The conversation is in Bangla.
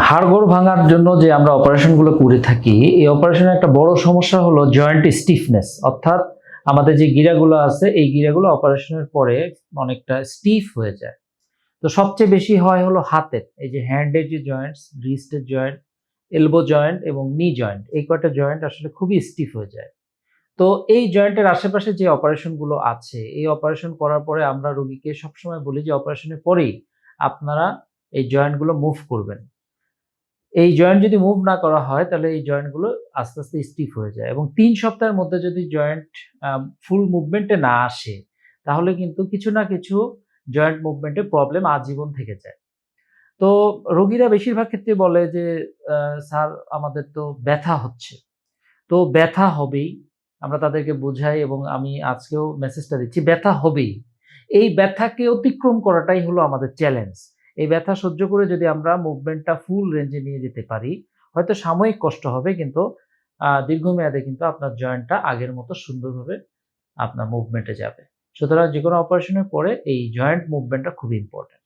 হাড়গোড় ভাঙার জন্য যে আমরা অপারেশনগুলো করে থাকি, এই অপারেশনের একটা বড় সমস্যা হলো জয়েন্ট স্টিফনেস। অর্থাৎ আমাদের যে গিরাগুলো আছে, এই গিরাগুলো অপারেশনের পরে অনেকটা স্টিফ হয়ে যায়। তো সবচেয়ে বেশি হয় হলো হাতের, এই যে হ্যান্ডের যে জয়েন্টস, রিস্টের জয়েন্ট, এলবো জয়েন্ট এবং নি জয়েন্ট, এই কয়টা জয়েন্ট আসলে খুবই স্টিফ হয়ে যায়। তো এই জয়েন্টের আশেপাশে যে অপারেশনগুলো আছে, এই অপারেশন করার পরে আমরা রোগীকে সবসময় বলি যে অপারেশনের পরেই আপনারা এই জয়েন্টগুলো মুভ করবেন। এই জয়েন্ট যদি মুভ না করা হয় তাহলে এই জয়েন্টগুলো আস্তে, আস্তে স্টিফ হয়ে যায় এবং ৩ সপ্তাহের মধ্যে যদি জয়েন্ট আ ফুল মুভমেন্টে না আসে, তাহলে কিন্তু কিছু না কিছু জয়েন্ট মুভমেন্টে প্রবলেম আজীবন থেকে যায়। তো রোগীরা বেশিরভাগ ক্ষেত্রে বলে যে, "স্যার আমাদের তো ব্যথা হচ্ছে।" তো ব্যথা হবেই। আমরা তাদেরকে বুঝাই এবং আমি আজকেও মেসেজটা দিচ্ছি, ব্যথা হবেই। এই ব্যথাকে অতিক্রম করাটাই হলো আমাদের চ্যালেঞ্জ। এই ব্যথা সহ্য করে যদি আমরা মুভমেন্টটা ফুল রেঞ্জে নিয়ে যেতে পারি, হয়তো সাময়িক কষ্ট হবে কিন্তু দীর্ঘমেয়াদে কিন্তু আপনার জয়েন্টটা আগের মতো সুন্দরভাবে আপনার মুভমেন্টে যাবে। সুতরাং যেকোনো অপারেশনের পরে এই জয়েন্ট মুভমেন্টটা খুবই ইম্পোর্টেন্ট।